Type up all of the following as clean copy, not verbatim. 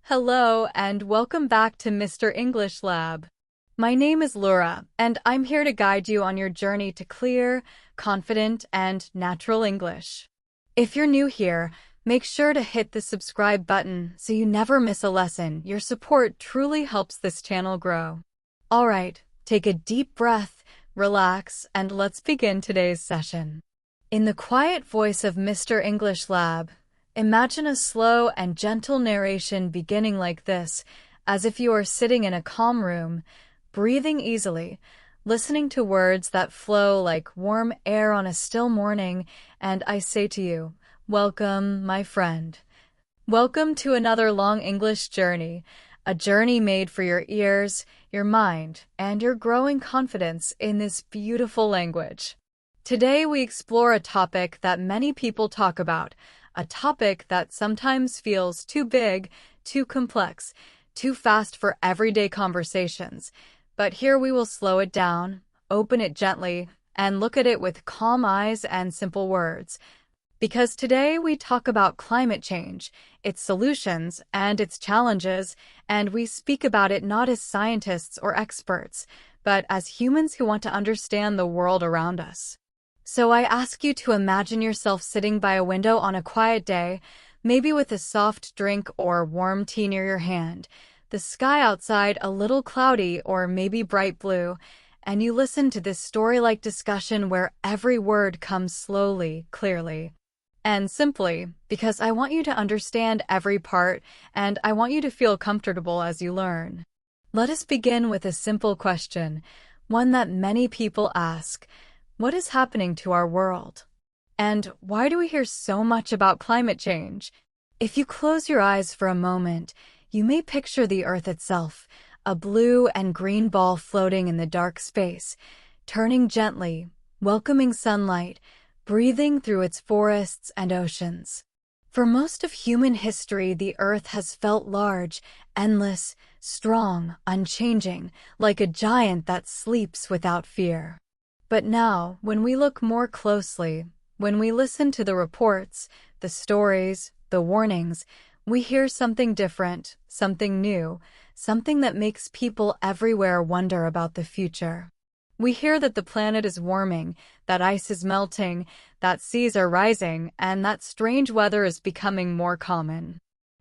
Hello and welcome back to Mr. English Lab. My name is Laura, and I'm here to guide you on your journey to clear, confident, and natural English. If you're new here, make sure to hit the subscribe button so you never miss a lesson. Your support truly helps this channel grow. Alright, take a deep breath, relax, and let's begin today's session. In the quiet voice of Mr. English Lab, imagine a slow and gentle narration beginning like this, as if you are sitting in a calm room, breathing easily, listening to words that flow like warm air on a still morning, and I say to you, welcome, my friend. Welcome to another long English journey, a journey made for your ears, your mind, and your growing confidence in this beautiful language. Today we explore a topic that many people talk about, a topic that sometimes feels too big, too complex, too fast for everyday conversations. But here we will slow it down, open it gently, and look at it with calm eyes and simple words. Because today we talk about climate change, its solutions, and its challenges, and we speak about it not as scientists or experts, but as humans who want to understand the world around us. So I ask you to imagine yourself sitting by a window on a quiet day, maybe with a soft drink or warm tea near your hand, the sky outside a little cloudy or maybe bright blue, and you listen to this story-like discussion where every word comes slowly, clearly, and simply, because I want you to understand every part, and I want you to feel comfortable as you learn. Let us begin with a simple question, one that many people ask. What is happening to our world? And why do we hear so much about climate change? If you close your eyes for a moment, you may picture the Earth itself, a blue and green ball floating in the dark space, turning gently, welcoming sunlight, breathing through its forests and oceans. For most of human history, the Earth has felt large, endless, strong, unchanging, like a giant that sleeps without fear. But now, when we look more closely, when we listen to the reports, the stories, the warnings, we hear something different, something new, something that makes people everywhere wonder about the future. We hear that the planet is warming, that ice is melting, that seas are rising, and that strange weather is becoming more common.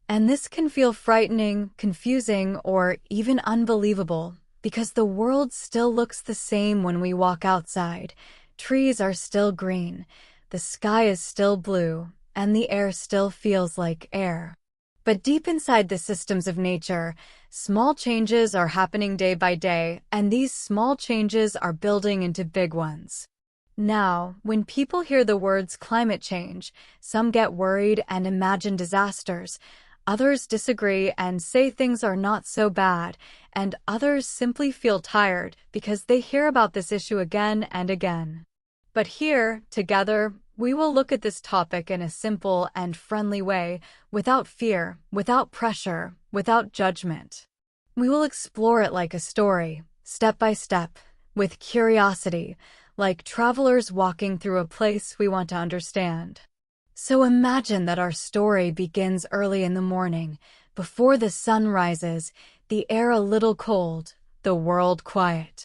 And this can feel frightening, confusing, or even unbelievable. Because the world still looks the same when we walk outside. Trees are still green, the sky is still blue, and the air still feels like air. But deep inside the systems of nature, small changes are happening day by day, and these small changes are building into big ones. Now, when people hear the words climate change, some get worried and imagine disasters. Others disagree and say things are not so bad, and others simply feel tired because they hear about this issue again and again. But here, together, we will look at this topic in a simple and friendly way, without fear, without pressure, without judgment. We will explore it like a story, step by step, with curiosity, like travelers walking through a place we want to understand. So imagine that our story begins early in the morning, before the sun rises, the air a little cold, the world quiet.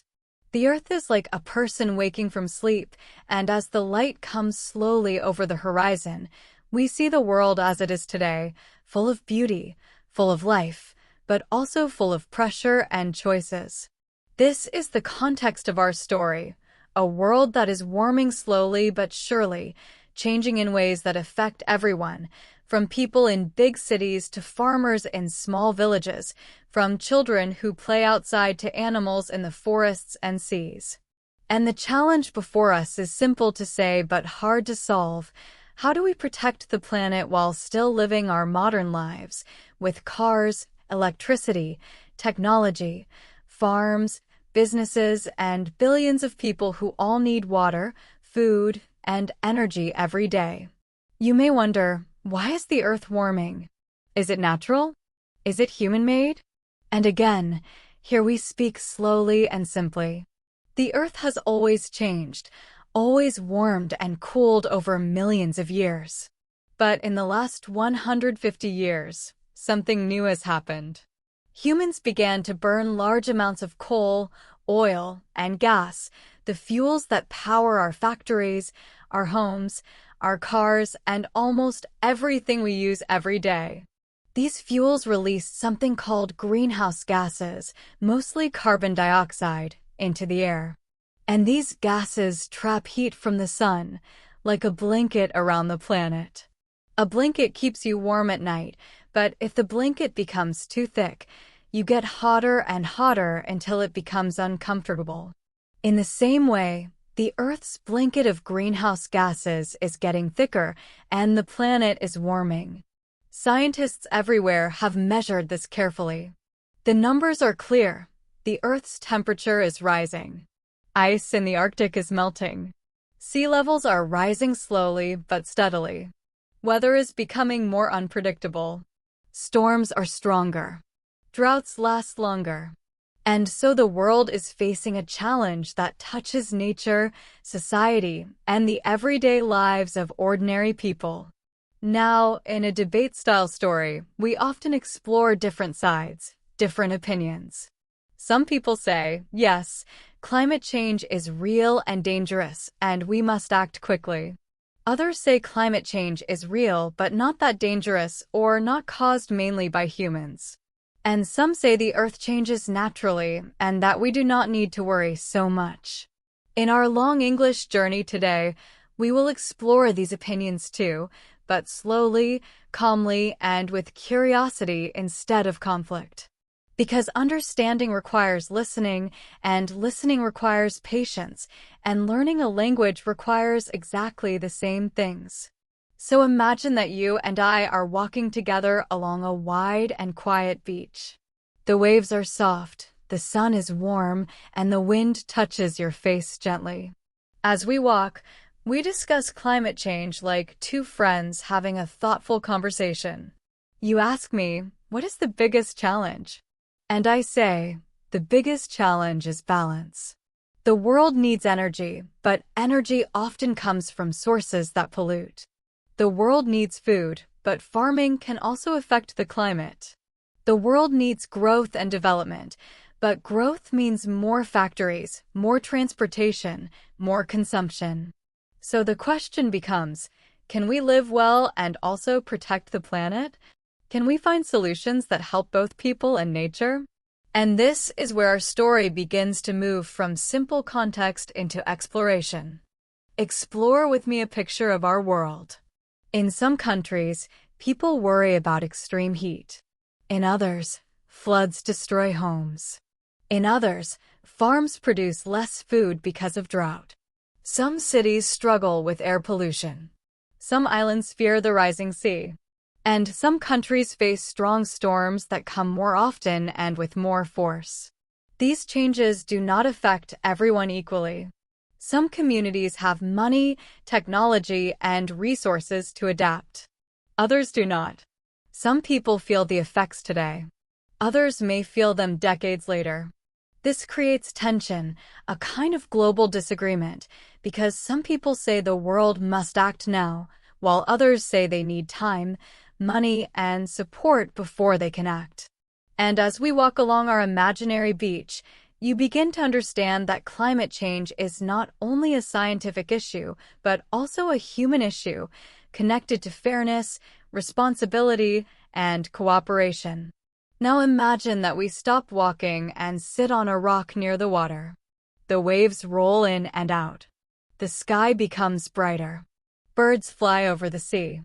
The Earth is like a person waking from sleep, and as the light comes slowly over the horizon, we see the world as it is today, full of beauty, full of life, but also full of pressure and choices. This is the context of our story, a world that is warming slowly but surely, changing in ways that affect everyone, from people in big cities to farmers in small villages, from children who play outside to animals in the forests and seas. And the challenge before us is simple to say but hard to solve. How do we protect the planet while still living our modern lives, with cars, electricity, technology, farms, businesses, and billions of people who all need water, food, and energy every day? You may wonder, why is the Earth warming? Is it natural? Is it human-made? And again, here we speak slowly and simply. The Earth has always changed, always warmed and cooled over millions of years. But in the last 150 years, something new has happened. Humans began to burn large amounts of coal, oil, and gas, the fuels that power our factories, our homes, our cars, and almost everything we use every day. These fuels release something called greenhouse gases, mostly carbon dioxide, into the air. And these gases trap heat from the sun, like a blanket around the planet. A blanket keeps you warm at night, but if the blanket becomes too thick, you get hotter and hotter until it becomes uncomfortable. In the same way, the Earth's blanket of greenhouse gases is getting thicker, and the planet is warming. Scientists everywhere have measured this carefully. The numbers are clear. The Earth's temperature is rising. Ice in the Arctic is melting. Sea levels are rising slowly but steadily. Weather is becoming more unpredictable. Storms are stronger. Droughts last longer. And so the world is facing a challenge that touches nature, society, and the everyday lives of ordinary people. Now, in a debate-style story, we often explore different sides, different opinions. Some people say, yes, climate change is real and dangerous, and we must act quickly. Others say climate change is real but not that dangerous or not caused mainly by humans. And some say the Earth changes naturally and that we do not need to worry so much. In our long English journey today, we will explore these opinions too, but slowly, calmly, and with curiosity instead of conflict. Because understanding requires listening, and listening requires patience, and learning a language requires exactly the same things. So imagine that you and I are walking together along a wide and quiet beach. The waves are soft, the sun is warm, and the wind touches your face gently. As we walk, we discuss climate change like two friends having a thoughtful conversation. You ask me, what is the biggest challenge? And I say, the biggest challenge is balance. The world needs energy, but energy often comes from sources that pollute. The world needs food, but farming can also affect the climate. The world needs growth and development, but growth means more factories, more transportation, more consumption. So the question becomes, can we live well and also protect the planet? Can we find solutions that help both people and nature? And this is where our story begins to move from simple context into exploration. Explore with me a picture of our world. In some countries, people worry about extreme heat. In others, floods destroy homes. In others, farms produce less food because of drought. Some cities struggle with air pollution. Some islands fear the rising sea. And some countries face strong storms that come more often and with more force. These changes do not affect everyone equally. Some communities have money, technology, and resources to adapt. Others do not. Some people feel the effects today. Others may feel them decades later. This creates tension, a kind of global disagreement, because some people say the world must act now, while others say they need time, money, and support before they can act. And as we walk along our imaginary beach, you begin to understand that climate change is not only a scientific issue, but also a human issue, connected to fairness, responsibility, and cooperation. Now imagine that we stop walking and sit on a rock near the water. The waves roll in and out. The sky becomes brighter. Birds fly over the sea.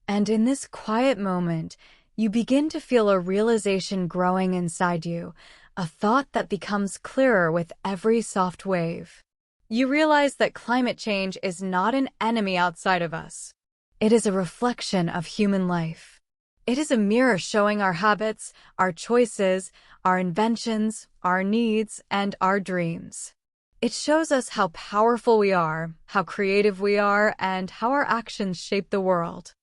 And in this quiet moment, you begin to feel a realization growing inside you, a thought that becomes clearer with every soft wave. You realize that climate change is not an enemy outside of us. It is a reflection of human life. It is a mirror showing our habits, our choices, our inventions, our needs, and our dreams. It shows us how powerful we are, how creative we are, and how our actions shape the world.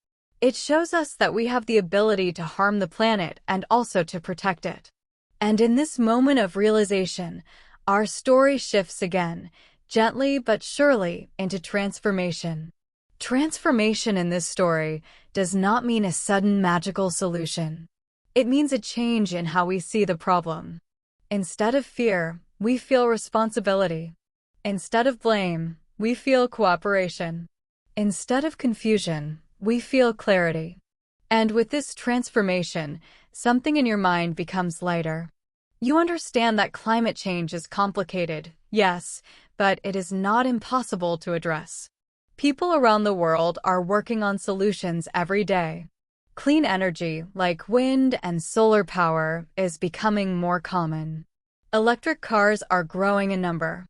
It shows us that we have the ability to harm the planet and also to protect it. And in this moment of realization, our story shifts again, gently but surely, into transformation. Transformation in this story does not mean a sudden magical solution. It means a change in how we see the problem. Instead of fear, we feel responsibility. Instead of blame, we feel cooperation. Instead of confusion, we feel clarity. And with this transformation, something in your mind becomes lighter. You understand that climate change is complicated, yes, but it is not impossible to address. People around the world are working on solutions every day. Clean energy, like wind and solar power, is becoming more common. Electric cars are growing in number.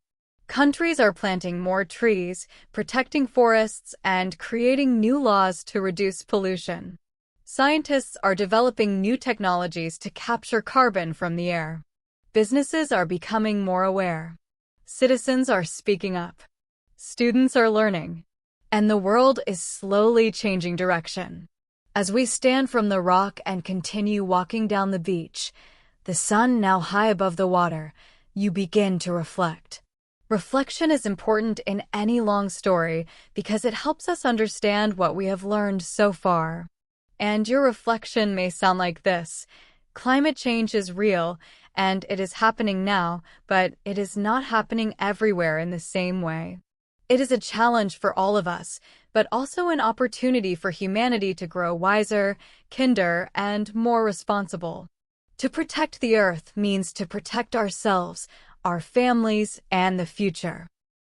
Countries are planting more trees, protecting forests, and creating new laws to reduce pollution. Scientists are developing new technologies to capture carbon from the air. Businesses are becoming more aware. Citizens are speaking up. Students are learning. And the world is slowly changing direction. As we stand from the rock and continue walking down the beach, the sun now high above the water, you begin to reflect. Reflection is important in any long story because it helps us understand what we have learned so far. And your reflection may sound like this: climate change is real, and it is happening now, but it is not happening everywhere in the same way. It is a challenge for all of us, but also an opportunity for humanity to grow wiser, kinder, and more responsible. To protect the Earth means to protect ourselves, our families, and the future.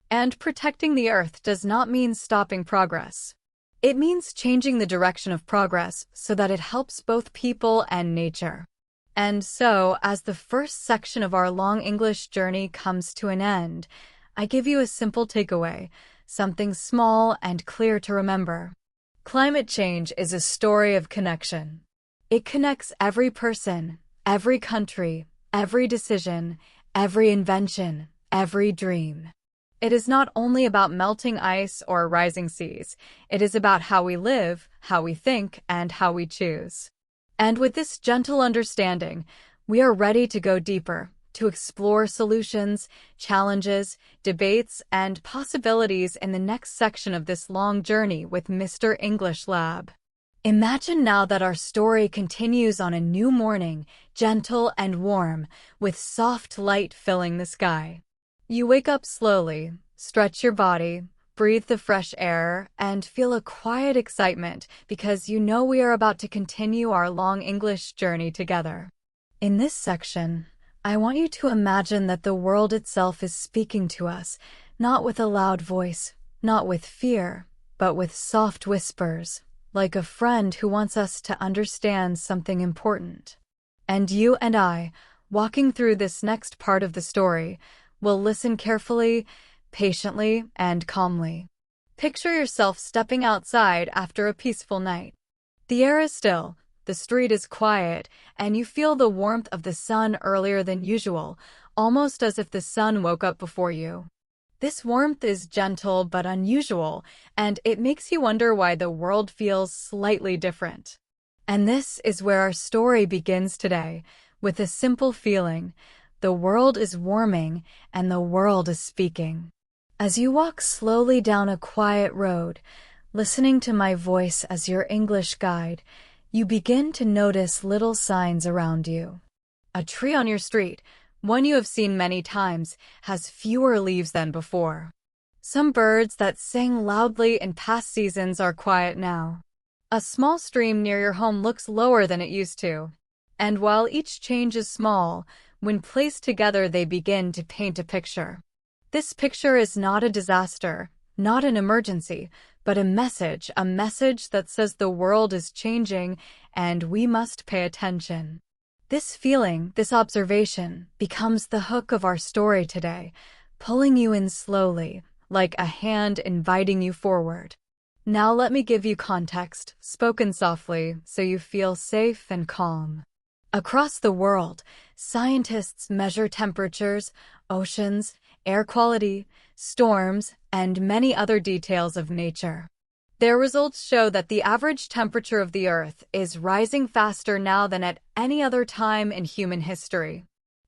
And protecting the Earth does not mean stopping progress. It means changing the direction of progress so that it helps both people and nature. And so, as the first section of our long English journey comes to an end, I give you a simple takeaway, something small and clear to remember. Climate change is a story of connection. It connects every person, every country, every decision, every invention, every dream. It is not only about melting ice or rising seas. It is about how we live, how we think, and how we choose. And with this gentle understanding, we are ready to go deeper, to explore solutions, challenges, debates, and possibilities in the next section of this long journey with Mr. English Lab. Imagine now that our story continues on a new morning, gentle and warm, with soft light filling the sky. You wake up slowly, stretch your body, breathe the fresh air, and feel a quiet excitement because you know we are about to continue our long English journey together. In this section, I want you to imagine that the world itself is speaking to us, not with a loud voice, not with fear, but with soft whispers, like a friend who wants us to understand something important. And you and I, walking through this next part of the story, will listen carefully, patiently, and calmly. Picture yourself stepping outside after a peaceful night. The air is still, the street is quiet, and you feel the warmth of the sun earlier than usual, almost as if the sun woke up before you. This warmth is gentle but unusual, and it makes you wonder why the world feels slightly different. And this is where our story begins today, with a simple feeling: the world is warming, and the world is speaking. As you walk slowly down a quiet road, listening to my voice as your English guide, you begin to notice little signs around you. A tree on your street, one you have seen many times, has fewer leaves than before. Some birds that sang loudly in past seasons are quiet now. A small stream near your home looks lower than it used to. And while each change is small, when placed together they begin to paint a picture. This picture is not a disaster, not an emergency, but a message that says the world is changing and we must pay attention. This feeling, this observation, becomes the hook of our story today, pulling you in slowly, like a hand inviting you forward. Now let me give you context, spoken softly, so you feel safe and calm. Across the world, scientists measure temperatures, oceans, air quality, storms, and many other details of nature. Their results show that the average temperature of the Earth is rising faster now than at any other time in human history.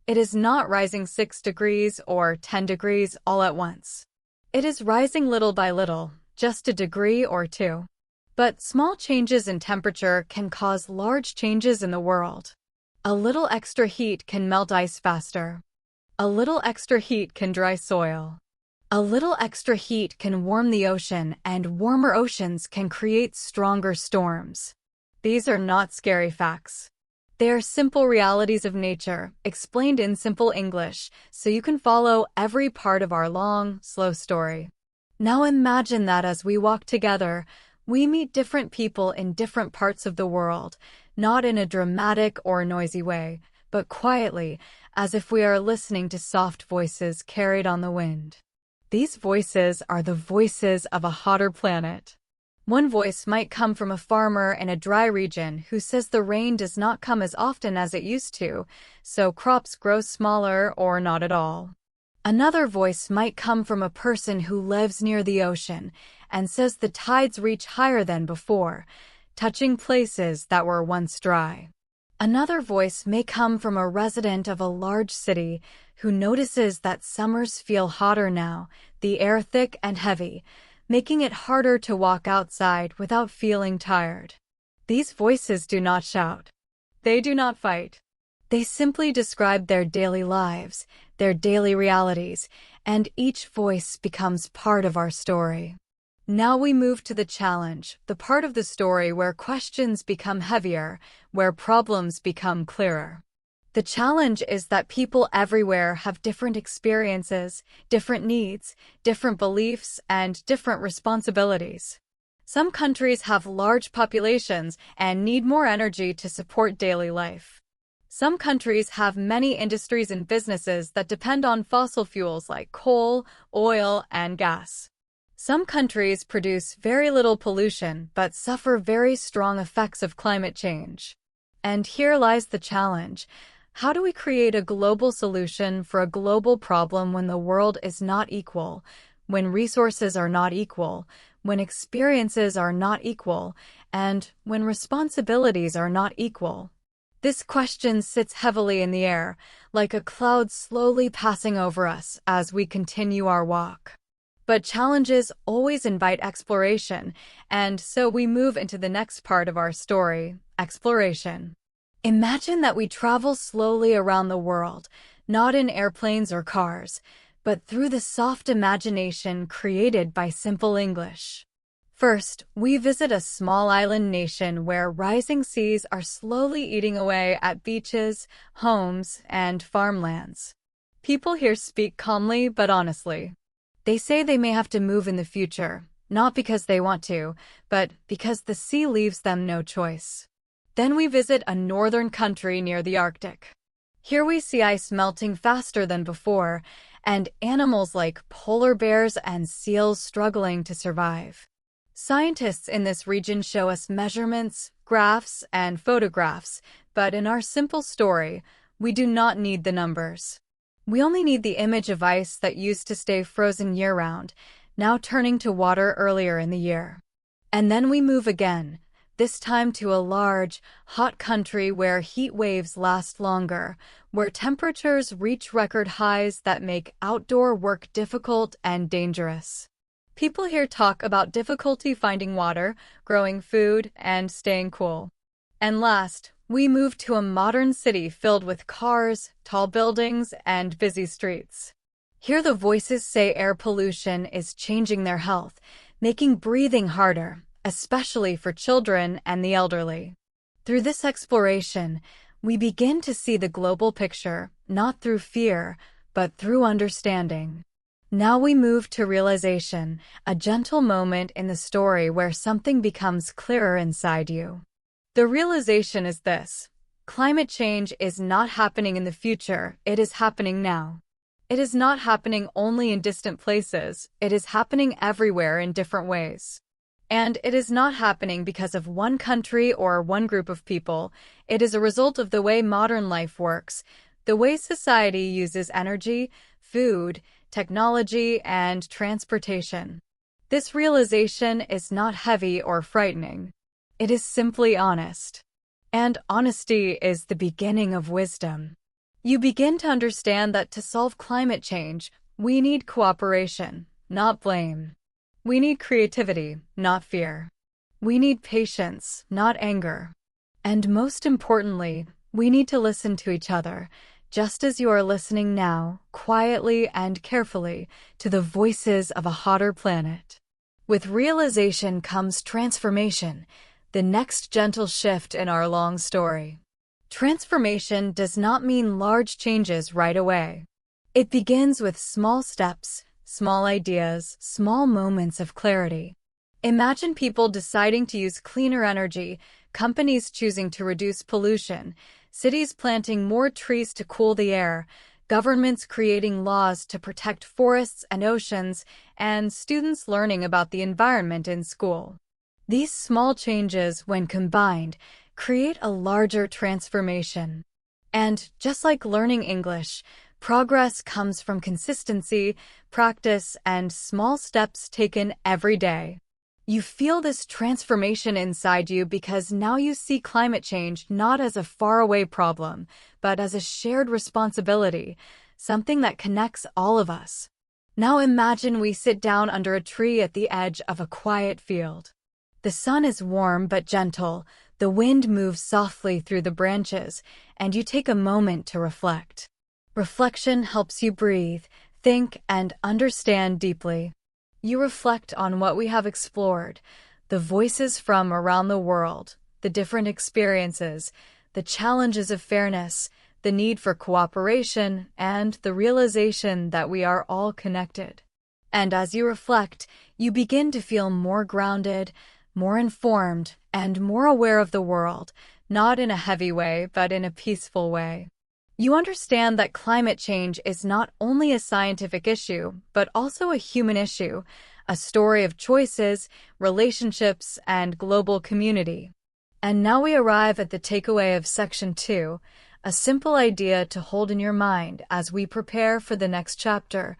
It is not rising 6 degrees or 10 degrees all at once. It is rising little by little, just a degree or two. But small changes in temperature can cause large changes in the world. A little extra heat can melt ice faster. A little extra heat can dry soil. A little extra heat can warm the ocean, and warmer oceans can create stronger storms. These are not scary facts. They are simple realities of nature, explained in simple English, so you can follow every part of our long, slow story. Now imagine that as we walk together, we meet different people in different parts of the world, not in a dramatic or noisy way, but quietly, as if we are listening to soft voices carried on the wind. These voices are the voices of a hotter planet. One voice might come from a farmer in a dry region who says the rain does not come as often as it used to, so crops grow smaller or not at all. Another voice might come from a person who lives near the ocean and says the tides reach higher than before, touching places that were once dry. Another voice may come from a resident of a large city who notices that summers feel hotter now, the air thick and heavy, making it harder to walk outside without feeling tired. These voices do not shout. They do not fight. They simply describe their daily lives, their daily realities, and each voice becomes part of our story. Now we move to the challenge, the part of the story where questions become heavier, where problems become clearer. The challenge is that people everywhere have different experiences, different needs, different beliefs, and different responsibilities. Some countries have large populations and need more energy to support daily life. Some countries have many industries and businesses that depend on fossil fuels like coal, oil, and gas. Some countries produce very little pollution but suffer very strong effects of climate change. And here lies the challenge. How do we create a global solution for a global problem when the world is not equal, when resources are not equal, when experiences are not equal, and when responsibilities are not equal? This question sits heavily in the air, like a cloud slowly passing over us as we continue our walk. But challenges always invite exploration, and so we move into the next part of our story, exploration. Imagine that we travel slowly around the world, not in airplanes or cars, but through the soft imagination created by simple English. First, we visit a small island nation where rising seas are slowly eating away at beaches, homes, and farmlands. People here speak calmly but honestly. They say they may have to move in the future, not because they want to, but because the sea leaves them no choice. Then we visit a northern country near the Arctic. Here we see ice melting faster than before, and animals like polar bears and seals struggling to survive. Scientists in this region show us measurements, graphs, and photographs, but in our simple story, we do not need the numbers. We only need the image of ice that used to stay frozen year-round, now turning to water earlier in the year. And then we move again, this time to a large, hot country where heat waves last longer, where temperatures reach record highs that make outdoor work difficult and dangerous. People here talk about difficulty finding water, growing food, and staying cool. And last, we move to a modern city filled with cars, tall buildings, and busy streets. Here the voices say air pollution is changing their health, making breathing harder, especially for children and the elderly. Through this exploration, we begin to see the global picture, not through fear, but through understanding. Now we move to realization, a gentle moment in the story where something becomes clearer inside you. The realization is this: climate change is not happening in the future, it is happening now. It is not happening only in distant places, it is happening everywhere in different ways. And it is not happening because of one country or one group of people, it is a result of the way modern life works, the way society uses energy, food, technology, and transportation. This realization is not heavy or frightening. It is simply honest. And honesty is the beginning of wisdom. You begin to understand that to solve climate change, we need cooperation, not blame. We need creativity, not fear. We need patience, not anger. And most importantly, We need to listen to each other, just as you are listening now, quietly and carefully, to the voices of a hotter planet. With realization comes transformation, the next gentle shift in our long story. Transformation does not mean large changes right away. It begins with small steps, small ideas, small moments of clarity. Imagine people deciding to use cleaner energy, companies choosing to reduce pollution, cities planting more trees to cool the air, governments creating laws to protect forests and oceans, and students learning about the environment in school. These small changes, when combined, create a larger transformation. And just like learning English, progress comes from consistency, practice, and small steps taken every day. You feel this transformation inside you because now you see climate change not as a faraway problem, but as a shared responsibility, something that connects all of us. Now imagine we sit down under a tree at the edge of a quiet field. The sun is warm but gentle, the wind moves softly through the branches, and you take a moment to reflect. Reflection helps you breathe, think, and understand deeply. You reflect on what we have explored, the voices from around the world, the different experiences, the challenges of fairness, the need for cooperation, and the realization that we are all connected. And as you reflect, you begin to feel more grounded, more informed, and more aware of the world, not in a heavy way, but in a peaceful way. You understand that climate change is not only a scientific issue, but also a human issue, a story of choices, relationships, and global community. And now we arrive at the takeaway of Section 2, a simple idea to hold in your mind as we prepare for the next chapter.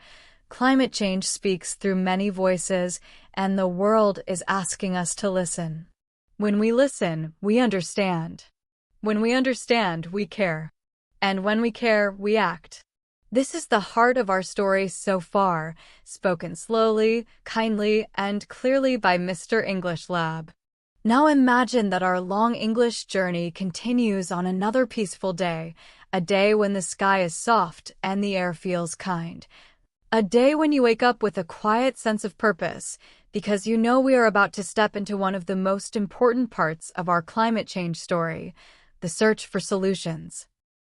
Climate change speaks through many voices, and the world is asking us to listen. When we listen, we understand. When we understand, we care. And when we care, we act. This is the heart of our story so far, spoken slowly, kindly, and clearly by Mr. English Lab. Now imagine that our long English journey continues on another peaceful day, a day when the sky is soft and the air feels kind. A day when you wake up with a quiet sense of purpose, because you know we are about to step into one of the most important parts of our climate change story, the search for solutions.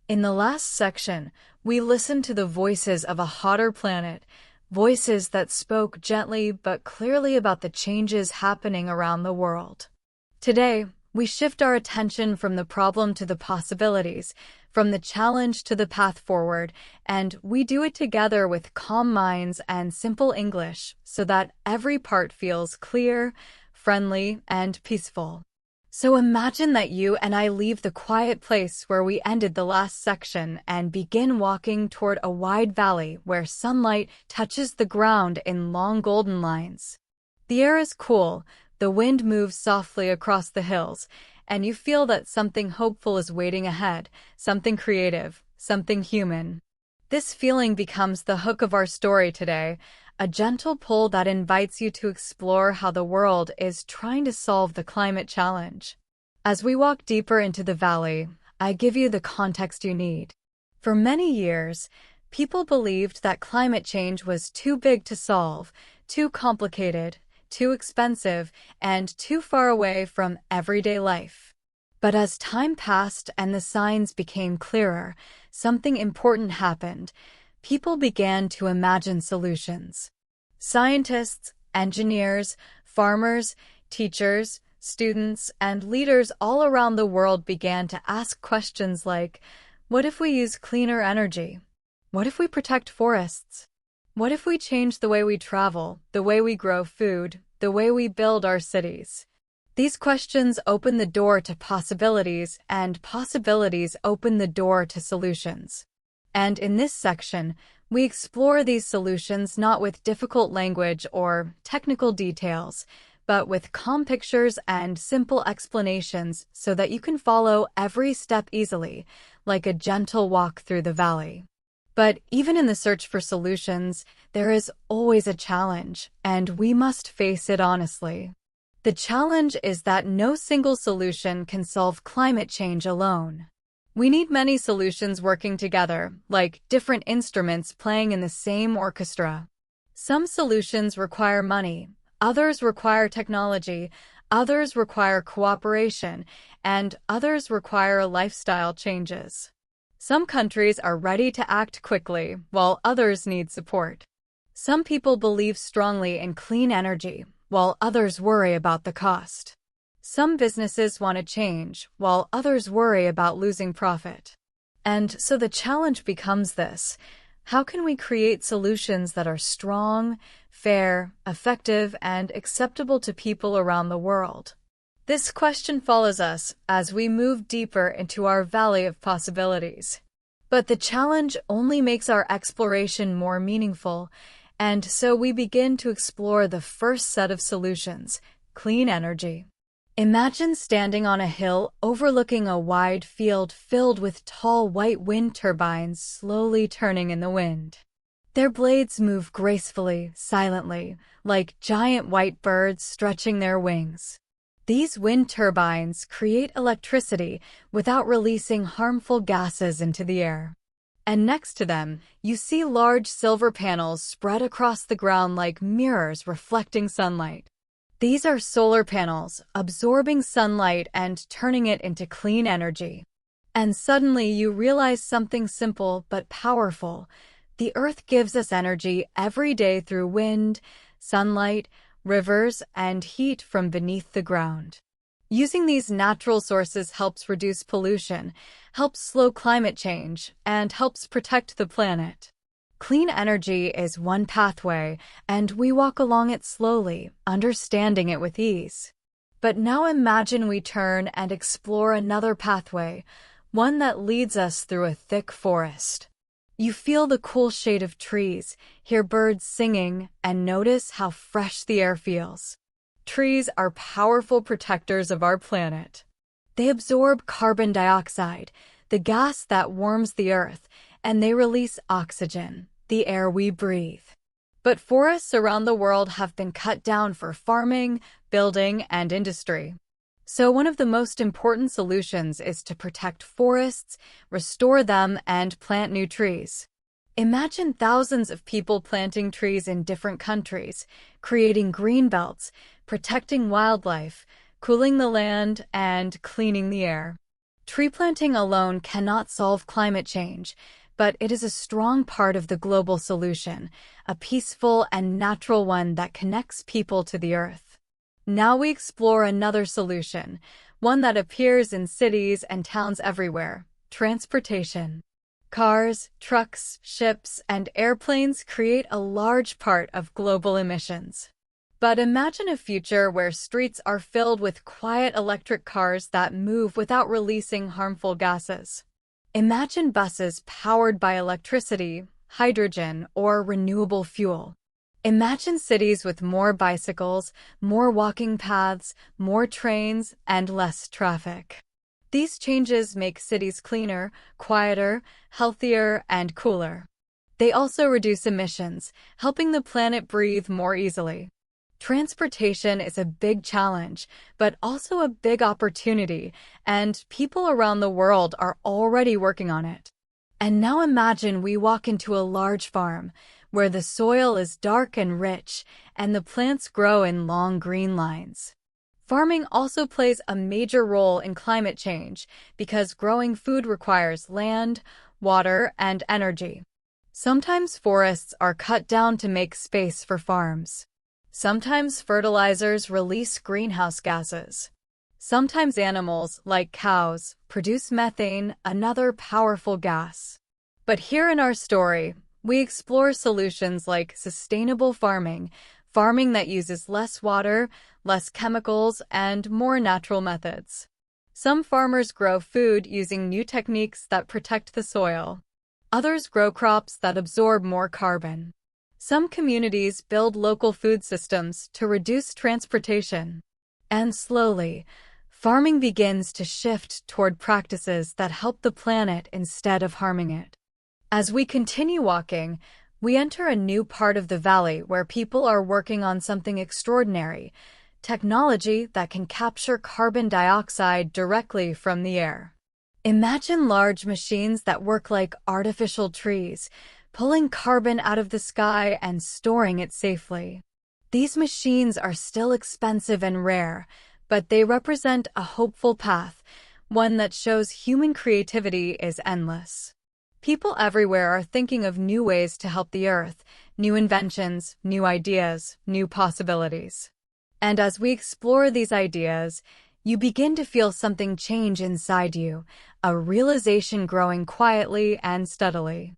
In the last section, we listened to the voices of a hotter planet, voices that spoke gently but clearly about the changes happening around the world. Today, we shift our attention from the problem to the possibilities, from the challenge to the path forward, and we do it together with calm minds and simple English so that every part feels clear, friendly, and peaceful. So imagine that you and I leave the quiet place where we ended the last section and begin walking toward a wide valley where sunlight touches the ground in long golden lines. The air is cool, the wind moves softly across the hills, and you feel that something hopeful is waiting ahead, something creative, something human. This feeling becomes the hook of our story today, a gentle pull that invites you to explore how the world is trying to solve the climate challenge. As we walk deeper into the valley, I give you the context you need. For many years, people believed that climate change was too big to solve, too complicated, too expensive, and too far away from everyday life. But as time passed and the signs became clearer, something important happened. People began to imagine solutions. Scientists, engineers, farmers, teachers, students, and leaders all around the world began to ask questions like, what if we use cleaner energy? What if we protect forests? What if we change the way we travel, the way we grow food, the way we build our cities? These questions open the door to possibilities, and possibilities open the door to solutions. And in this section, we explore these solutions not with difficult language or technical details, but with calm pictures and simple explanations so that you can follow every step easily, like a gentle walk through the valley. But even in the search for solutions, there is always a challenge, and we must face it honestly. The challenge is that no single solution can solve climate change alone. We need many solutions working together, like different instruments playing in the same orchestra. Some solutions require money, others require technology, others require cooperation, and others require lifestyle changes. Some countries are ready to act quickly, while others need support. Some people believe strongly in clean energy, while others worry about the cost. Some businesses want to change, while others worry about losing profit. And so the challenge becomes this: how can we create solutions that are strong, fair, effective, and acceptable to people around the world? This question follows us as we move deeper into our valley of possibilities. But the challenge only makes our exploration more meaningful, and so we begin to explore the first set of solutions: clean energy. Imagine standing on a hill overlooking a wide field filled with tall white wind turbines slowly turning in the wind. Their blades move gracefully, silently, like giant white birds stretching their wings. These wind turbines create electricity without releasing harmful gases into the air. And next to them, you see large silver panels spread across the ground like mirrors reflecting sunlight. These are solar panels, absorbing sunlight and turning it into clean energy. And suddenly you realize something simple but powerful. The Earth gives us energy every day through wind, sunlight, rivers, and heat from beneath the ground. Using these natural sources helps reduce pollution, helps slow climate change, and helps protect the planet. Clean energy is one pathway, and we walk along it slowly, understanding it with ease. But now imagine we turn and explore another pathway, one that leads us through a thick forest. You feel the cool shade of trees, hear birds singing, and notice how fresh the air feels. Trees are powerful protectors of our planet. They absorb carbon dioxide, the gas that warms the earth, and they release oxygen, the air we breathe. But forests around the world have been cut down for farming, building, and industry. So one of the most important solutions is to protect forests, restore them, and plant new trees. Imagine thousands of people planting trees in different countries, creating green belts, protecting wildlife, cooling the land, and cleaning the air. Tree planting alone cannot solve climate change, but it is a strong part of the global solution, a peaceful and natural one that connects people to the earth. Now we explore another solution, one that appears in cities and towns everywhere: transportation. Cars, trucks, ships, and airplanes create a large part of global emissions. But imagine a future where streets are filled with quiet electric cars that move without releasing harmful gases. Imagine buses powered by electricity, hydrogen, or renewable fuel. Imagine cities with more bicycles, more walking paths, more trains, and less traffic. These changes make cities cleaner, quieter, healthier, and cooler. They also reduce emissions, helping the planet breathe more easily. Transportation is a big challenge, but also a big opportunity, and people around the world are already working on it. And now imagine we walk into a large farm, where the soil is dark and rich, and the plants grow in long green lines. Farming also plays a major role in climate change because growing food requires land, water, and energy. Sometimes forests are cut down to make space for farms. Sometimes fertilizers release greenhouse gases. Sometimes animals, like cows, produce methane, another powerful gas. But here in our story, we explore solutions like sustainable farming, farming that uses less water, less chemicals, and more natural methods. Some farmers grow food using new techniques that protect the soil. Others grow crops that absorb more carbon. Some communities build local food systems to reduce transportation. And slowly, farming begins to shift toward practices that help the planet instead of harming it. As we continue walking, we enter a new part of the valley where people are working on something extraordinary: technology that can capture carbon dioxide directly from the air. Imagine large machines that work like artificial trees, pulling carbon out of the sky and storing it safely. These machines are still expensive and rare, but they represent a hopeful path, one that shows human creativity is endless. People everywhere are thinking of new ways to help the Earth, new inventions, new ideas, new possibilities. And as we explore these ideas, you begin to feel something change inside you, a realization growing quietly and steadily.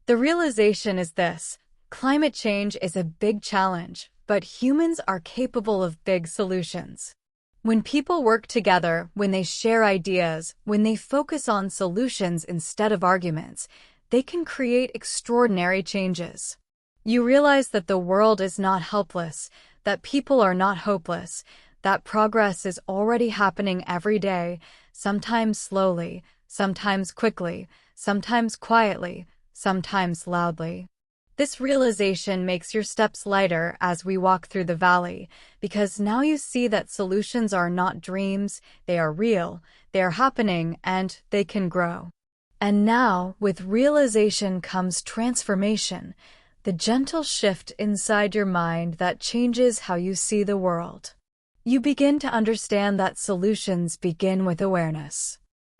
The realization is this: climate change is a big challenge, but humans are capable of big solutions. When people work together, when they share ideas, when they focus on solutions instead of arguments, they can create extraordinary changes. You realize that the world is not helpless, that people are not hopeless, that progress is already happening every day, sometimes slowly, sometimes quickly, sometimes quietly, sometimes loudly. This realization makes your steps lighter as we walk through the valley, because now you see that solutions are not dreams, they are real, they are happening, and they can grow. And now, with realization comes transformation, the gentle shift inside your mind that changes how you see the world. You begin to understand that solutions begin with awareness.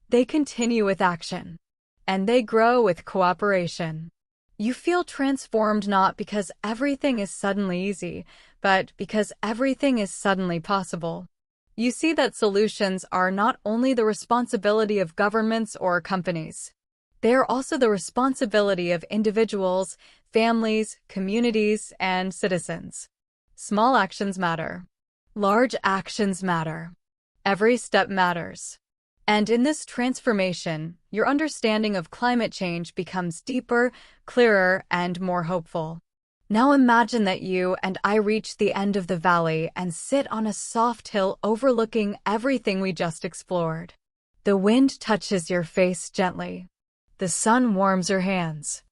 They continue with action, and they grow with cooperation. You feel transformed not because everything is suddenly easy, but because everything is suddenly possible. You see that solutions are not only the responsibility of governments or companies. They are also the responsibility of individuals, families, communities, and citizens. Small actions matter. Large actions matter. Every step matters. And in this transformation, your understanding of climate change becomes deeper, clearer, and more hopeful. Now imagine that you and I reach the end of the valley and sit on a soft hill overlooking everything we just explored. The wind touches your face gently. The sun warms your hands.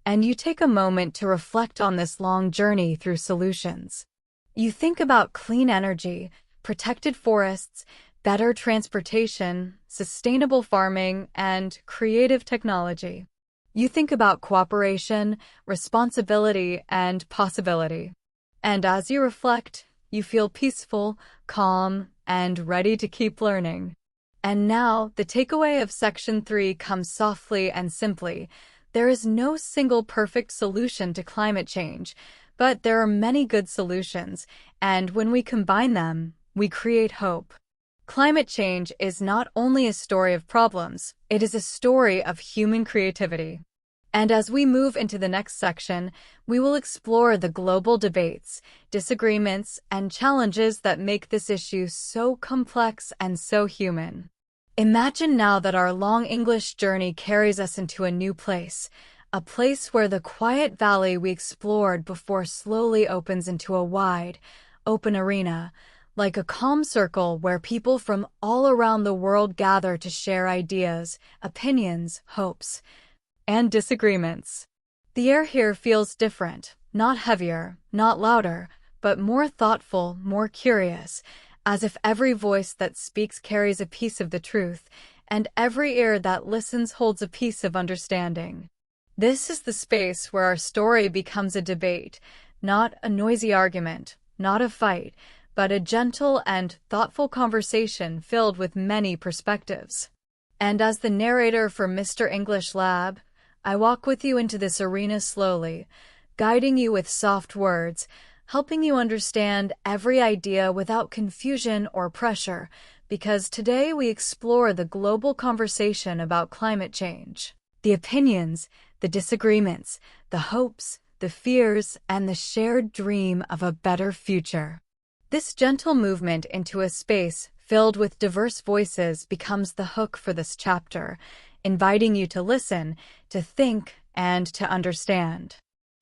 And you take a moment to reflect on this long journey through solutions. You think about clean energy, protected forests, better transportation, sustainable farming, and creative technology. You think about cooperation, responsibility, and possibility. And as you reflect, you feel peaceful, calm, and ready to keep learning. And now, the takeaway of Section 3 comes softly and simply. There is no single perfect solution to climate change, but there are many good solutions, and when we combine them, we create hope. Climate change is not only a story of problems, it is a story of human creativity. And as we move into the next section, we will explore the global debates, disagreements, and challenges that make this issue so complex and so human. Imagine now that our long English journey carries us into a new place, a place where the quiet valley we explored before slowly opens into a wide, open arena, like a calm circle where people from all around the world gather to share ideas, opinions, hopes, and disagreements. The air here feels different, not heavier, not louder, but more thoughtful, more curious, as if every voice that speaks carries a piece of the truth, and every ear that listens holds a piece of understanding. This is the space where our story becomes a debate, not a noisy argument, not a fight, but a gentle and thoughtful conversation filled with many perspectives. And as the narrator for Mr. English Lab, I walk with you into this arena slowly, guiding you with soft words, helping you understand every idea without confusion or pressure, because today we explore the global conversation about climate change. The opinions, the disagreements, the hopes, the fears, and the shared dream of a better future. This gentle movement into a space filled with diverse voices becomes the hook for this chapter, inviting you to listen, to think, and to understand.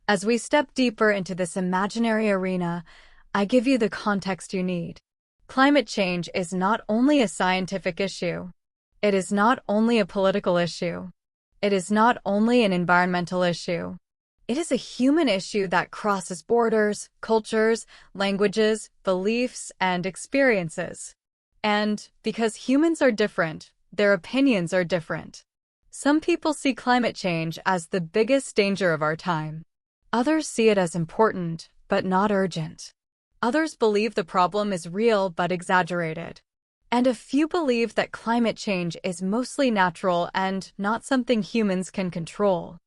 As we step deeper into this imaginary arena, I give you the context you need. Climate change is not only a scientific issue. It is not only a political issue. It is not only an environmental issue. It is a human issue that crosses borders, cultures, languages, beliefs, and experiences. And because humans are different, their opinions are different. Some people see climate change as the biggest danger of our time. Others see it as important, but not urgent. Others believe the problem is real but exaggerated. And a few believe that climate change is mostly natural and not something humans can control.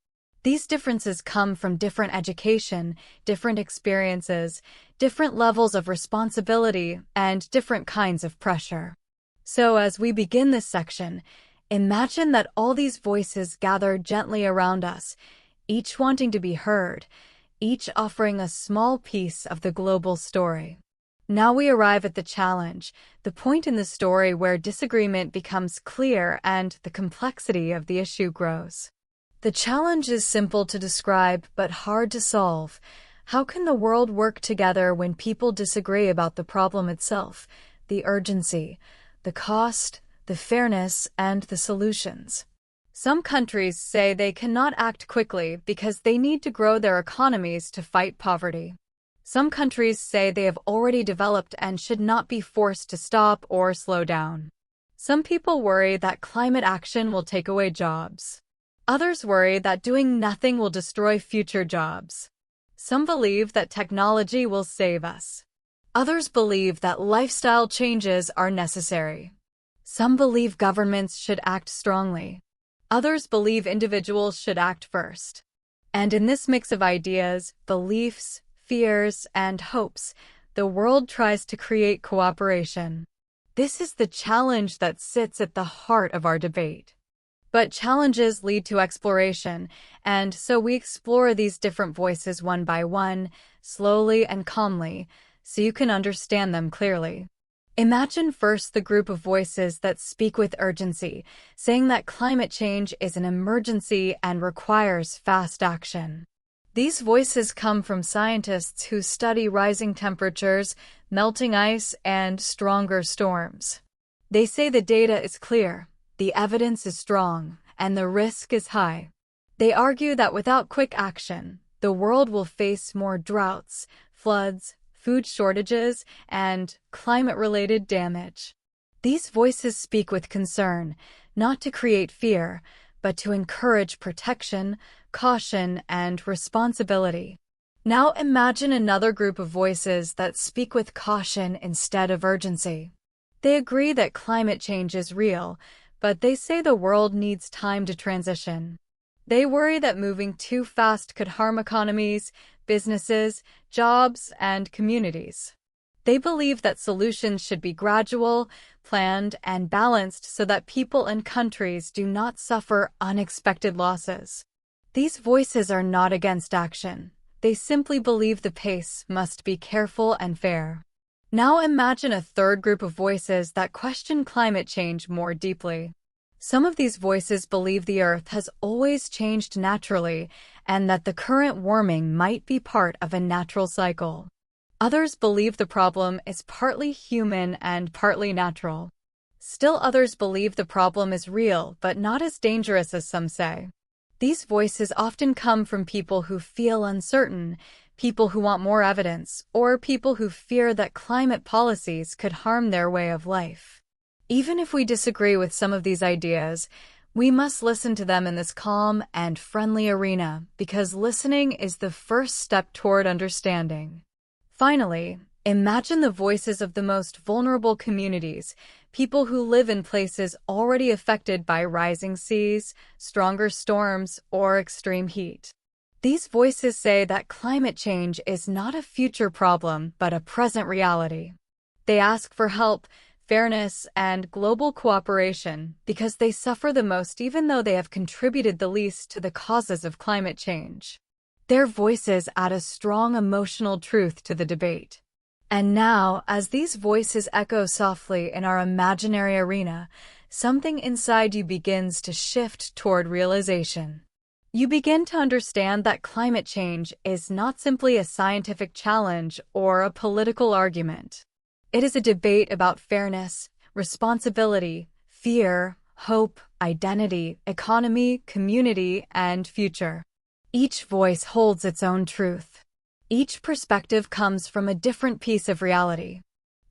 These differences come from different education, different experiences, different levels of responsibility, and different kinds of pressure. So as we begin this section, imagine that all these voices gather gently around us, each wanting to be heard, each offering a small piece of the global story. Now we arrive at the challenge, the point in the story where disagreement becomes clear and the complexity of the issue grows. The challenge is simple to describe but hard to solve. How can the world work together when people disagree about the problem itself, the urgency, the cost, the fairness, and the solutions? Some countries say they cannot act quickly because they need to grow their economies to fight poverty. Some countries say they have already developed and should not be forced to stop or slow down. Some people worry that climate action will take away jobs. Others worry that doing nothing will destroy future jobs. Some believe that technology will save us. Others believe that lifestyle changes are necessary. Some believe governments should act strongly. Others believe individuals should act first. And in this mix of ideas, beliefs, fears, and hopes, the world tries to create cooperation. This is the challenge that sits at the heart of our debate. But challenges lead to exploration, and so we explore these different voices one by one, slowly and calmly, so you can understand them clearly. Imagine first the group of voices that speak with urgency, saying that climate change is an emergency and requires fast action. These voices come from scientists who study rising temperatures, melting ice, and stronger storms. They say the data is clear, the evidence is strong, and the risk is high. They argue that without quick action, the world will face more droughts, floods, food shortages, and climate-related damage. These voices speak with concern, not to create fear, but to encourage protection, caution, and responsibility. Now imagine another group of voices that speak with caution instead of urgency. They agree that climate change is real, but they say the world needs time to transition. They worry that moving too fast could harm economies, businesses, jobs, and communities. They believe that solutions should be gradual, planned, and balanced so that people and countries do not suffer unexpected losses. These voices are not against action. They simply believe the pace must be careful and fair. Now imagine a third group of voices that question climate change more deeply. Some of these voices believe the Earth has always changed naturally and that the current warming might be part of a natural cycle. Others believe the problem is partly human and partly natural. Still others believe the problem is real but not as dangerous as some say. These voices often come from people who feel uncertain, people who want more evidence, or people who fear that climate policies could harm their way of life. Even if we disagree with some of these ideas, we must listen to them in this calm and friendly arena because listening is the first step toward understanding. Finally, imagine the voices of the most vulnerable communities, people who live in places already affected by rising seas, stronger storms, or extreme heat. These voices say that climate change is not a future problem but a present reality. They ask for help, fairness, and global cooperation because they suffer the most even though they have contributed the least to the causes of climate change. Their voices add a strong emotional truth to the debate. And now, as these voices echo softly in our imaginary arena, something inside you begins to shift toward realization. You begin to understand that climate change is not simply a scientific challenge or a political argument. It is a debate about fairness, responsibility, fear, hope, identity, economy, community, and future. Each voice holds its own truth. Each perspective comes from a different piece of reality.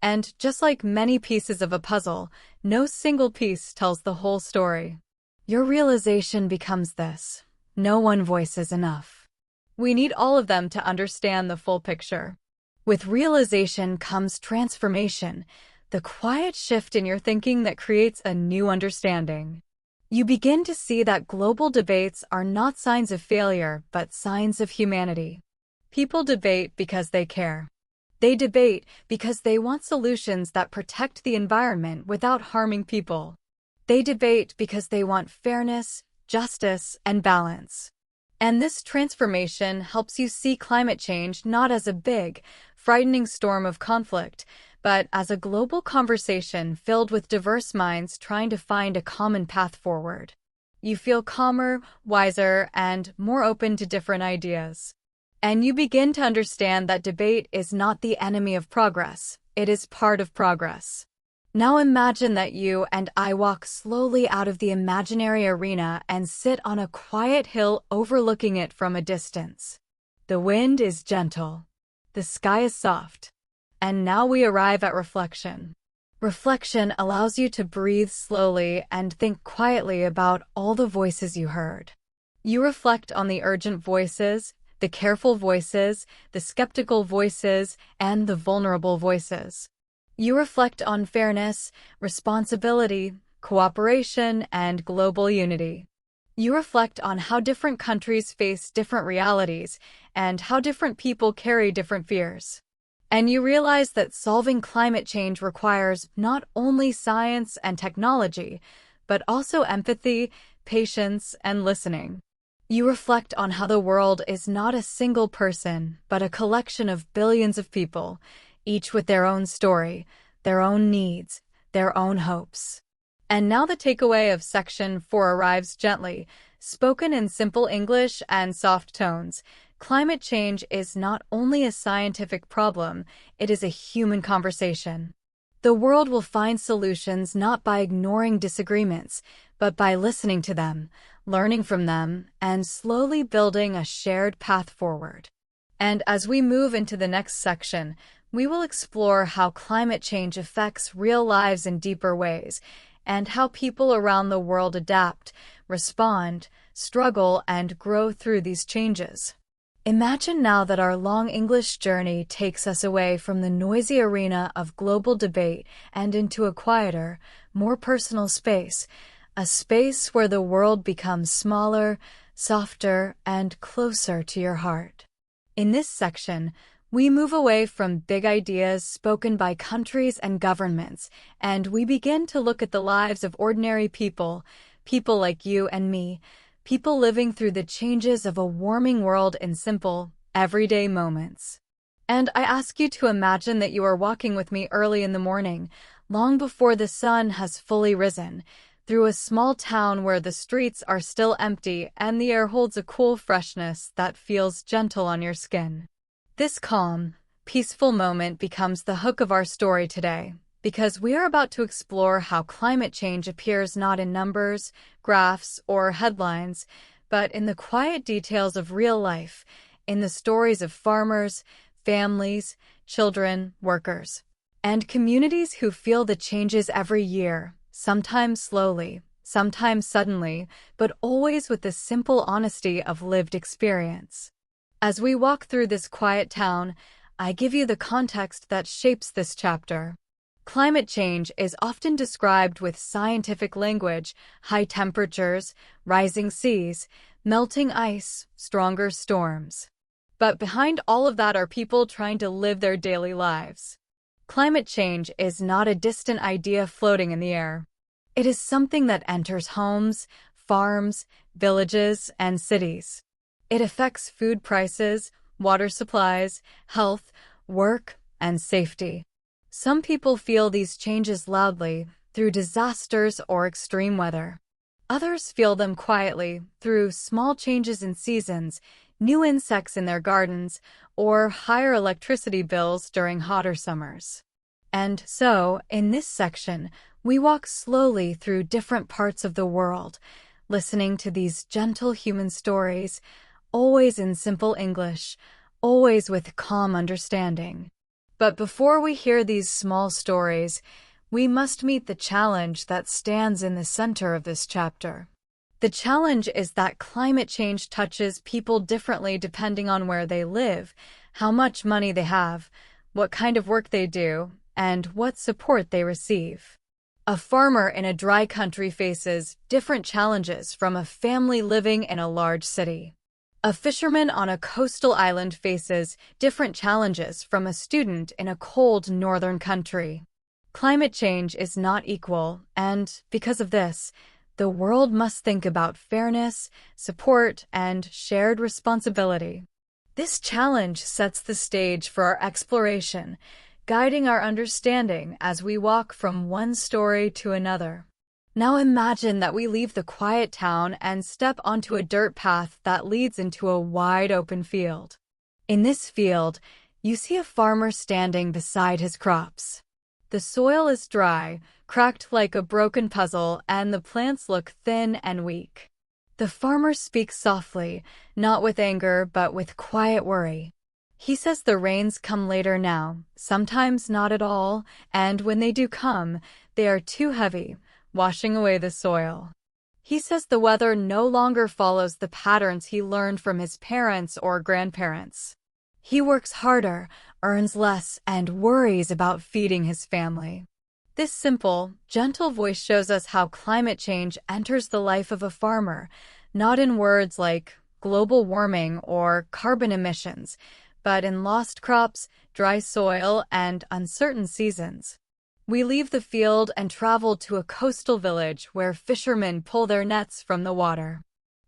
And just like many pieces of a puzzle, no single piece tells the whole story. Your realization becomes this: no one voice is enough. We need all of them to understand the full picture. With realization comes transformation, the quiet shift in your thinking that creates a new understanding. You begin to see that global debates are not signs of failure, but signs of humanity. People debate because they care. They debate because they want solutions that protect the environment without harming people. They debate because they want fairness, justice, and balance. And this transformation helps you see climate change not as a big, frightening storm of conflict, but as a global conversation filled with diverse minds trying to find a common path forward. You feel calmer, wiser, and more open to different ideas. And you begin to understand that debate is not the enemy of progress, it is part of progress. Now imagine that you and I walk slowly out of the imaginary arena and sit on a quiet hill overlooking it from a distance. The wind is gentle. The sky is soft. And now we arrive at reflection. Reflection allows you to breathe slowly and think quietly about all the voices you heard. You reflect on the urgent voices, the careful voices, the skeptical voices, and the vulnerable voices. You reflect on fairness, responsibility, cooperation, and global unity. You reflect on how different countries face different realities and how different people carry different fears. And you realize that solving climate change requires not only science and technology, but also empathy, patience, and listening. You reflect on how the world is not a single person, but a collection of billions of people, each with their own story, their own needs, their own hopes. And now the takeaway of Section 4 arrives gently, spoken in simple English and soft tones. Climate change is not only a scientific problem, it is a human conversation. The world will find solutions not by ignoring disagreements, but by listening to them, learning from them, and slowly building a shared path forward. And as we move into the next section, we will explore how climate change affects real lives in deeper ways, and how people around the world adapt, respond, struggle, and grow through these changes. Imagine now that our long English journey takes us away from the noisy arena of global debate and into a quieter, more personal space, a space where the world becomes smaller, softer, and closer to your heart. In this section, we move away from big ideas spoken by countries and governments, and we begin to look at the lives of ordinary people, people like you and me, people living through the changes of a warming world in simple, everyday moments. And I ask you to imagine that you are walking with me early in the morning, long before the sun has fully risen, through a small town where the streets are still empty and the air holds a cool freshness that feels gentle on your skin. This calm, peaceful moment becomes the hook of our story today, because we are about to explore how climate change appears not in numbers, graphs, or headlines, but in the quiet details of real life, in the stories of farmers, families, children, workers, and communities who feel the changes every year, sometimes slowly, sometimes suddenly, but always with the simple honesty of lived experience. As we walk through this quiet town, I give you the context that shapes this chapter. Climate change is often described with scientific language: high temperatures, rising seas, melting ice, stronger storms. But behind all of that are people trying to live their daily lives. Climate change is not a distant idea floating in the air. It is something that enters homes, farms, villages, and cities. It affects food prices, water supplies, health, work, and safety. Some people feel these changes loudly, through disasters or extreme weather. Others feel them quietly, through small changes in seasons, new insects in their gardens, or higher electricity bills during hotter summers. And so, in this section, we walk slowly through different parts of the world, listening to these gentle human stories, always in simple English, always with calm understanding. But before we hear these small stories, we must meet the challenge that stands in the center of this chapter. The challenge is that climate change touches people differently depending on where they live, how much money they have, what kind of work they do, and what support they receive. A farmer in a dry country faces different challenges from a family living in a large city. A fisherman on a coastal island faces different challenges from a student in a cold northern country. Climate change is not equal, and because of this, the world must think about fairness, support, and shared responsibility. This challenge sets the stage for our exploration, guiding our understanding as we walk from one story to another. Now imagine that we leave the quiet town and step onto a dirt path that leads into a wide open field. In this field, you see a farmer standing beside his crops. The soil is dry, cracked like a broken puzzle, and the plants look thin and weak. The farmer speaks softly, not with anger, but with quiet worry. He says the rains come later now, sometimes not at all, and when they do come, they are too heavy, washing away the soil. He says the weather no longer follows the patterns he learned from his parents or grandparents. He works harder, earns less, and worries about feeding his family. This simple, gentle voice shows us how climate change enters the life of a farmer, not in words like global warming or carbon emissions, but in lost crops, dry soil, and uncertain seasons. We leave the field and travel to a coastal village where fishermen pull their nets from the water.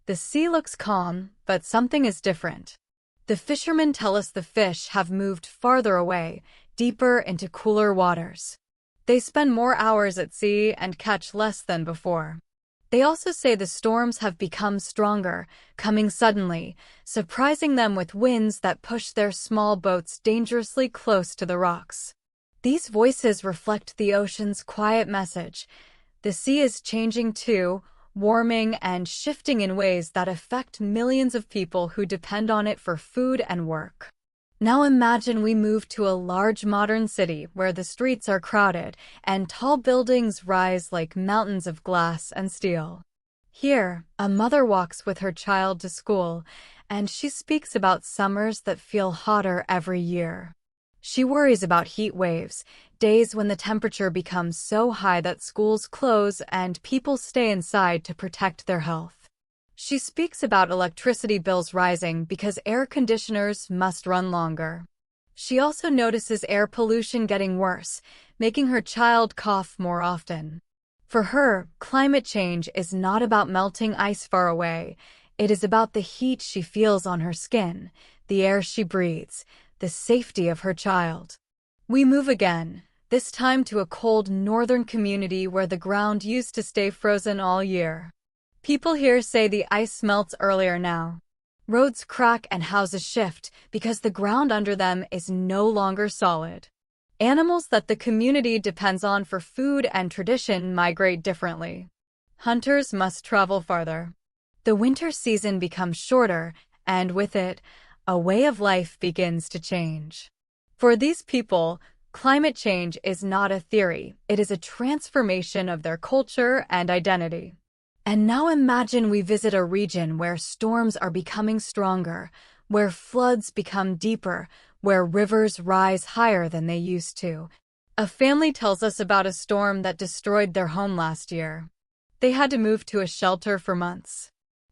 The sea looks calm, but something is different. The fishermen tell us the fish have moved farther away, deeper into cooler waters. They spend more hours at sea and catch less than before. They also say the storms have become stronger, coming suddenly, surprising them with winds that push their small boats dangerously close to the rocks. These voices reflect the ocean's quiet message. The sea is changing too, warming and shifting in ways that affect millions of people who depend on it for food and work. Now imagine we move to a large modern city where the streets are crowded and tall buildings rise like mountains of glass and steel. Here, a mother walks with her child to school, and she speaks about summers that feel hotter every year. She worries about heat waves, days when the temperature becomes so high that schools close and people stay inside to protect their health. She speaks about electricity bills rising because air conditioners must run longer. She also notices air pollution getting worse, making her child cough more often. For her, climate change is not about melting ice far away. It is about the heat she feels on her skin, the air she breathes, the safety of her child. We move again, this time to a cold northern community where the ground used to stay frozen all year. People here say the ice melts earlier now. Roads crack and houses shift because the ground under them is no longer solid. Animals that the community depends on for food and tradition migrate differently. Hunters must travel farther. The winter season becomes shorter, and with it, a way of life begins to change. For these people, climate change is not a theory, it is a transformation of their culture and identity. And now imagine we visit a region where storms are becoming stronger, where floods become deeper, where rivers rise higher than they used to. A family tells us about a storm that destroyed their home last year. They had to move to a shelter for months.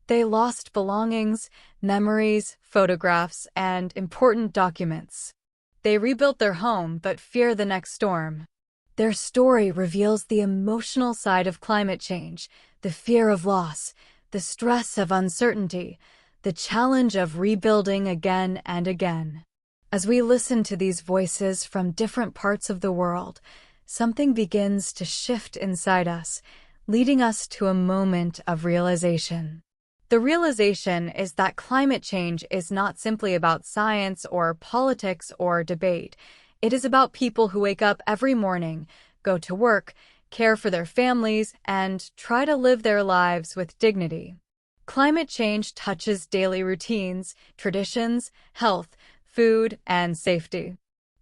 They lost belongings, memories, photographs, and important documents. They rebuilt their home but fear the next storm. Their story reveals the emotional side of climate change, the fear of loss, the stress of uncertainty, the challenge of rebuilding again and again. As we listen to these voices from different parts of the world, something begins to shift inside us, leading us to a moment of realization. The realization is that climate change is not simply about science or politics or debate. It is about people who wake up every morning, go to work, care for their families, and try to live their lives with dignity. Climate change touches daily routines, traditions, health, food, and safety.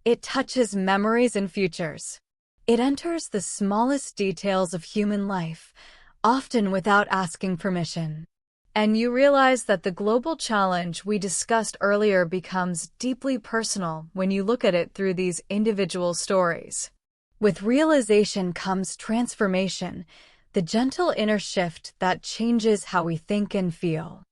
It touches memories and futures. It enters the smallest details of human life, often without asking permission. And you realize that the global challenge we discussed earlier becomes deeply personal when you look at it through these individual stories. With realization comes transformation, the gentle inner shift that changes how we think and feel.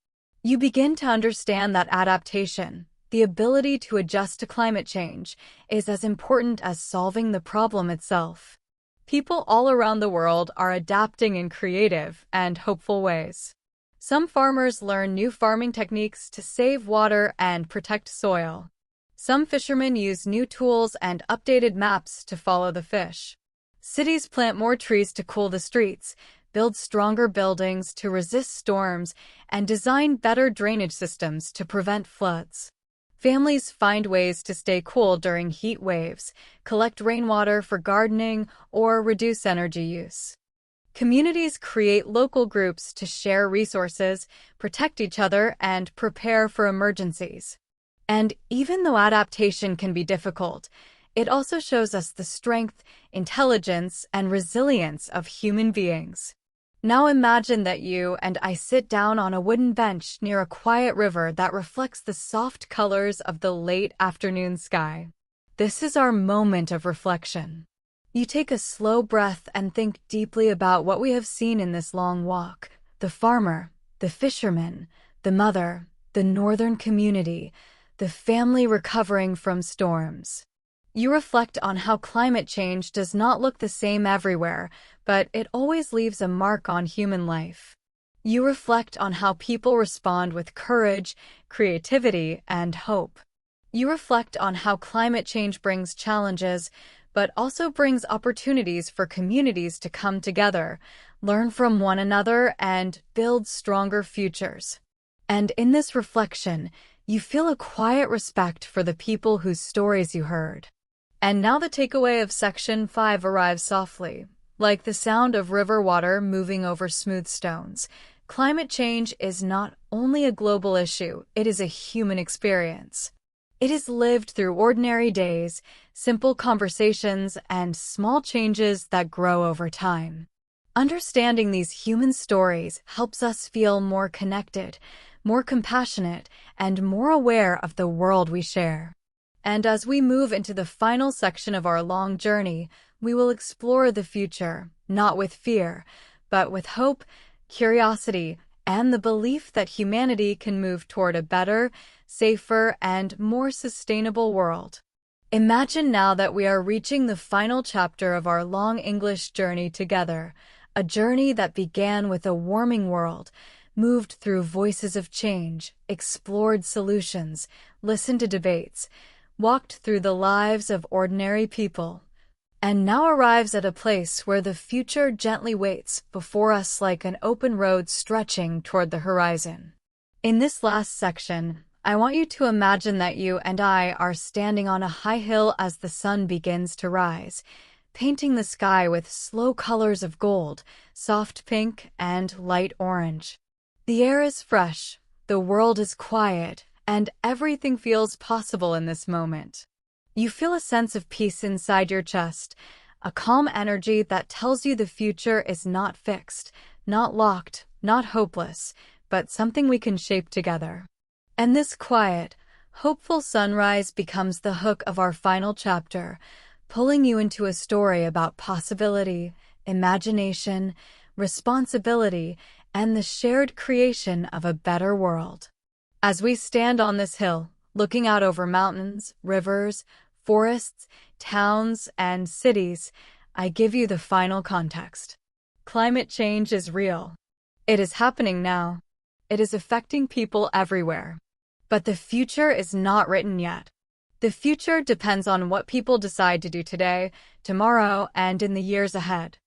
You begin to understand that adaptation, the ability to adjust to climate change, is as important as solving the problem itself. People all around the world are adapting in creative and hopeful ways. Some farmers learn new farming techniques to save water and protect soil. Some fishermen use new tools and updated maps to follow the fish. Cities plant more trees to cool the streets, build stronger buildings to resist storms, and design better drainage systems to prevent floods. Families find ways to stay cool during heat waves, collect rainwater for gardening, or reduce energy use. Communities create local groups to share resources, protect each other, and prepare for emergencies. And even though adaptation can be difficult, it also shows us the strength, intelligence, and resilience of human beings. Now imagine that you and I sit down on a wooden bench near a quiet river that reflects the soft colors of the late afternoon sky. This is our moment of reflection. You take a slow breath and think deeply about what we have seen in this long walk: the farmer, the fisherman, the mother, the northern community, the family recovering from storms. You reflect on how climate change does not look the same everywhere, but it always leaves a mark on human life. You reflect on how people respond with courage, creativity, and hope. You reflect on how climate change brings challenges, but also brings opportunities for communities to come together, learn from one another, and build stronger futures. And in this reflection, you feel a quiet respect for the people whose stories you heard. And now the takeaway of Section 5 arrives softly, like the sound of river water moving over smooth stones. Climate change is not only a global issue, it is a human experience. It is lived through ordinary days, simple conversations, and small changes that grow over time. Understanding these human stories helps us feel more connected, more compassionate, and more aware of the world we share. And as we move into the final section of our long journey, we will explore the future, not with fear, but with hope, curiosity, and the belief that humanity can move toward a better, safer, and more sustainable world. Imagine now that we are reaching the final chapter of our long English journey together, a journey that began with a warming world, moved through voices of change, explored solutions, listened to debates, walked through the lives of ordinary people, and now arrives at a place where the future gently waits before us like an open road stretching toward the horizon. In this last section, I want you to imagine that you and I are standing on a high hill as the sun begins to rise, painting the sky with slow colors of gold, soft pink, and light orange. The air is fresh, the world is quiet, and everything feels possible in this moment. You feel a sense of peace inside your chest, a calm energy that tells you the future is not fixed, not locked, not hopeless, but something we can shape together. And this quiet, hopeful sunrise becomes the hook of our final chapter, pulling you into a story about possibility, imagination, responsibility, and the shared creation of a better world. As we stand on this hill, looking out over mountains, rivers, forests, towns, and cities, I give you the final context. Climate change is real. It is happening now. It is affecting people everywhere. But the future is not written yet. The future depends on what people decide to do today, tomorrow, and in the years ahead.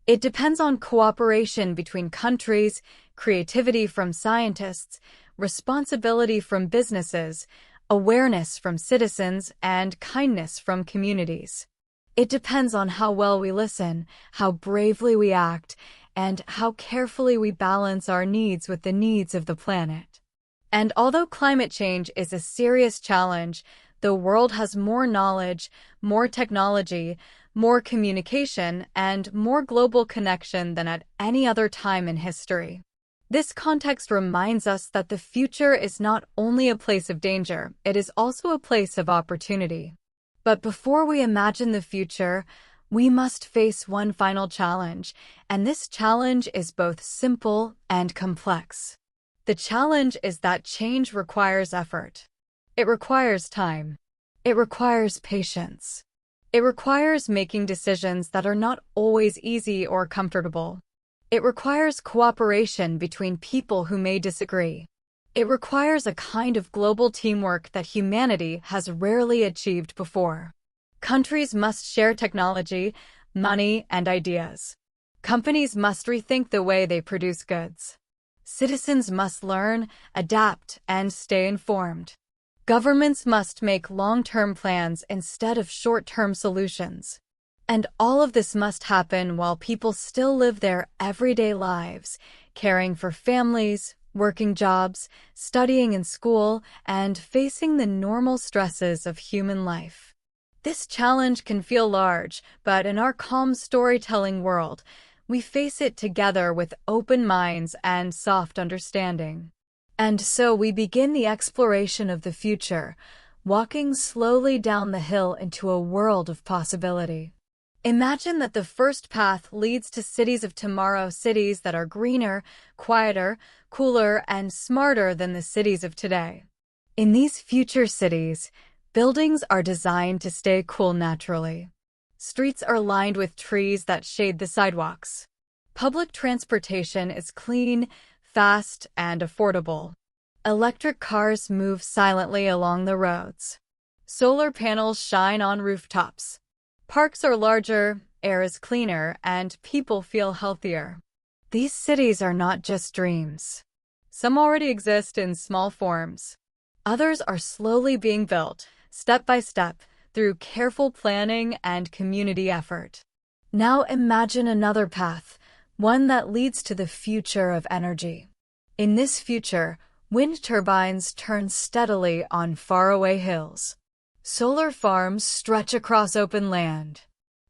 It depends on cooperation between countries, creativity from scientists, responsibility from businesses, awareness from citizens, and kindness from communities. It depends on how well we listen, how bravely we act, and how carefully we balance our needs with the needs of the planet. And although climate change is a serious challenge, The world has more knowledge, more technology, more communication, and more global connection than at any other time in history. This context reminds us that the future is not only a place of danger, it is also a place of opportunity. But before we imagine the future, we must face one final challenge, and this challenge is both simple and complex. The challenge is that change requires effort. It requires time. It requires patience. It requires making decisions that are not always easy or comfortable. It requires cooperation between people who may disagree. It requires a kind of global teamwork that humanity has rarely achieved before. Countries must share technology, money, and ideas. Companies must rethink the way they produce goods. Citizens must learn, adapt, and stay informed. Governments must make long-term plans instead of short-term solutions. And all of this must happen while people still live their everyday lives, caring for families, working jobs, studying in school, and facing the normal stresses of human life. This challenge can feel large, but in our calm storytelling world, we face it together with open minds and soft understanding. And so we begin the exploration of the future, walking slowly down the hill into a world of possibility. Imagine that the first path leads to cities of tomorrow, cities that are greener, quieter, cooler, and smarter than the cities of today. In these future cities, buildings are designed to stay cool naturally. Streets are lined with trees that shade the sidewalks. Public transportation is clean, fast, and affordable. Electric cars move silently along the roads. Solar panels shine on rooftops. Parks are larger, air is cleaner, and people feel healthier. These cities are not just dreams. Some already exist in small forms. Others are slowly being built, step by step, through careful planning and community effort. Now imagine another path, one that leads to the future of energy. In this future, wind turbines turn steadily on faraway hills. Solar farms stretch across open land.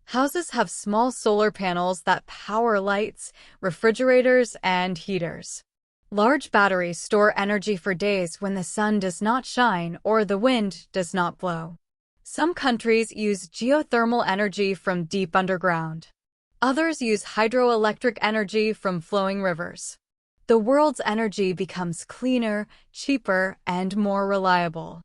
Houses have small solar panels that power lights, refrigerators, and heaters. Large batteries store energy for days when the sun does not shine or the wind does not blow. Some countries use geothermal energy from deep underground. Others use hydroelectric energy from flowing rivers. The world's energy becomes cleaner, cheaper, and more reliable.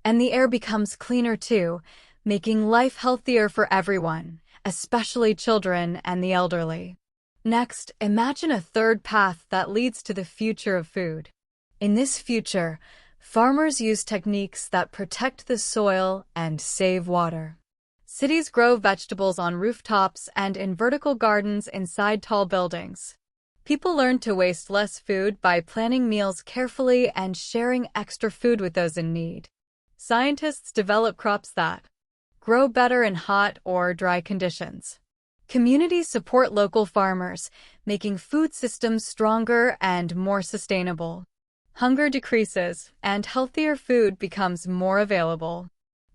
And the air becomes cleaner too, making life healthier for everyone, especially children and the elderly. Next, imagine a third path that leads to the future of food. In this future, farmers use techniques that protect the soil and save water. Cities grow vegetables on rooftops and in vertical gardens inside tall buildings. People learn to waste less food by planning meals carefully and sharing extra food with those in need. Scientists develop crops that grow better in hot or dry conditions. Communities support local farmers, making food systems stronger and more sustainable. Hunger decreases, and healthier food becomes more available.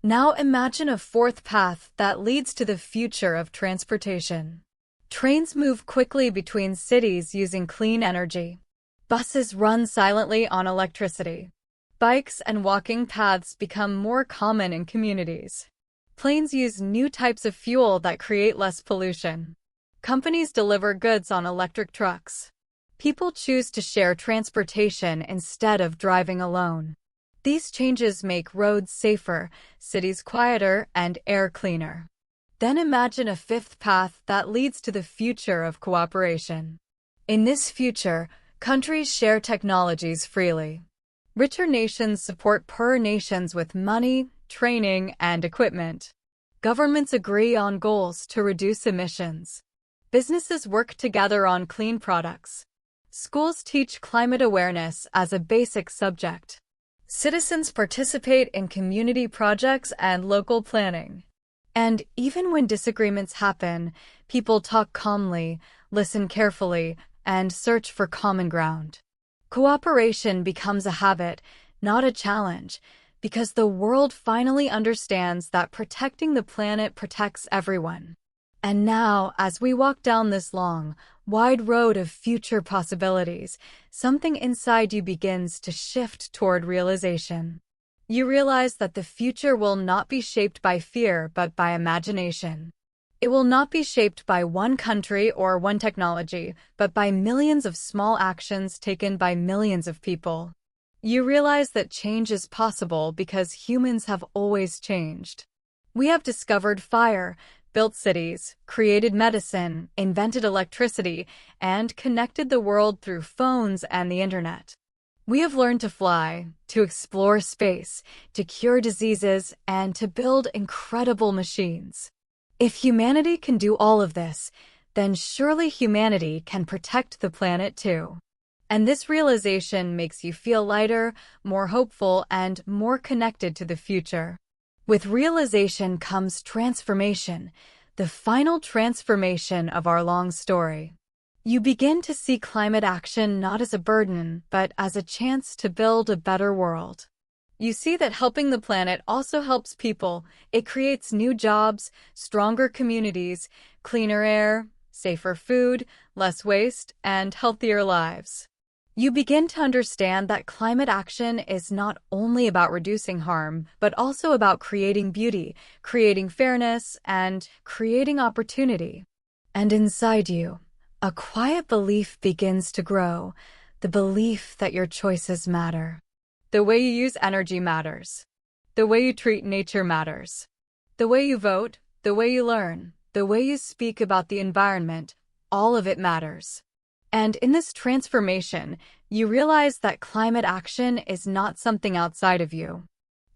Now imagine a fourth path that leads to the future of transportation. Trains move quickly between cities using clean energy. Buses run silently on electricity. Bikes and walking paths become more common in communities. Planes use new types of fuel that create less pollution. Companies deliver goods on electric trucks. People choose to share transportation instead of driving alone. These changes make roads safer, cities quieter, and air cleaner. Then imagine a fifth path that leads to the future of cooperation. In this future, countries share technologies freely. Richer nations support poorer nations with money, training, and equipment. Governments agree on goals to reduce emissions. Businesses work together on clean products. Schools teach climate awareness as a basic subject. Citizens participate in community projects and local planning. And even when disagreements happen, people talk calmly, listen carefully, and search for common ground. Cooperation becomes a habit, not a challenge, because the world finally understands that protecting the planet protects everyone. And now, as we walk down this long, wide road of future possibilities, something inside you begins to shift toward realization. You realize that the future will not be shaped by fear, but by imagination. It will not be shaped by one country or one technology, but by millions of small actions taken by millions of people. You realize that change is possible because humans have always changed. We have discovered fire, built cities, created medicine, invented electricity, and connected the world through phones and the internet. We have learned to fly, to explore space, to cure diseases, and to build incredible machines. If humanity can do all of this, then surely humanity can protect the planet too. And this realization makes you feel lighter, more hopeful, and more connected to the future. With realization comes transformation, the final transformation of our long story. You begin to see climate action not as a burden, but as a chance to build a better world. You see that helping the planet also helps people. It creates new jobs, stronger communities, cleaner air, safer food, less waste, and healthier lives. You begin to understand that climate action is not only about reducing harm, but also about creating beauty, creating fairness, and creating opportunity. And inside you, a quiet belief begins to grow, the belief that your choices matter. The way you use energy matters. The way you treat nature matters. The way you vote, the way you learn, the way you speak about the environment, all of it matters. And in this transformation, you realize that climate action is not something outside of you.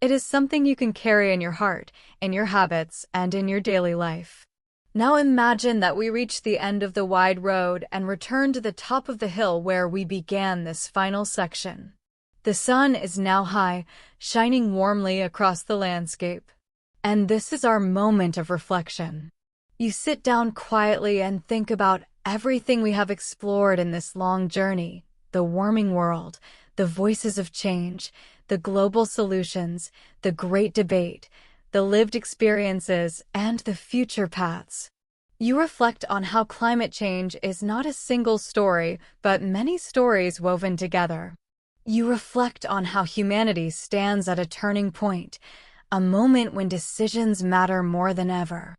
It is something you can carry in your heart, in your habits, and in your daily life. Now imagine that we reach the end of the wide road and return to the top of the hill where we began this final section. The sun is now high, shining warmly across the landscape. And this is our moment of reflection. You sit down quietly and think about everything we have explored in this long journey, the warming world, the voices of change, the global solutions, the great debate, the lived experiences, and the future paths. You reflect on how climate change is not a single story, but many stories woven together. You reflect on how humanity stands at a turning point, a moment when decisions matter more than ever.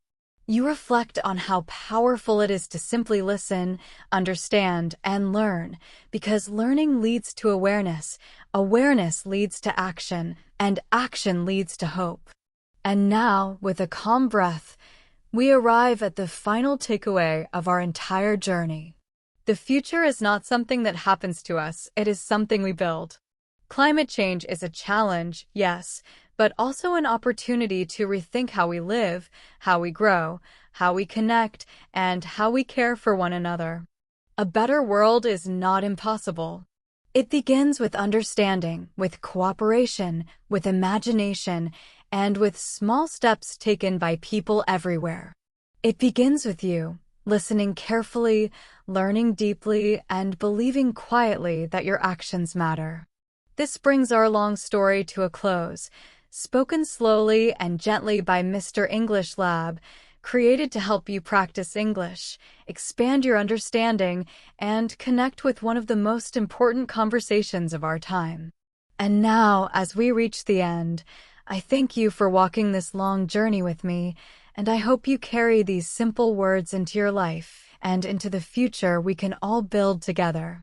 You reflect on how powerful it is to simply listen, understand, and learn, because learning leads to awareness, awareness leads to action, and action leads to hope. And now, with a calm breath, we arrive at the final takeaway of our entire journey. The future is not something that happens to us, it is something we build. Climate change is a challenge, yes, but also an opportunity to rethink how we live, how we grow, how we connect, and how we care for one another. A better world is not impossible. It begins with understanding, with cooperation, with imagination, and with small steps taken by people everywhere. It begins with you, listening carefully, learning deeply, and believing quietly that your actions matter. This brings our long story to a close, spoken slowly and gently by Mr. English Lab, created to help you practice English, expand your understanding, and connect with one of the most important conversations of our time. And now, as we reach the end, I thank you for walking this long journey with me, and I hope you carry these simple words into your life and into the future we can all build together.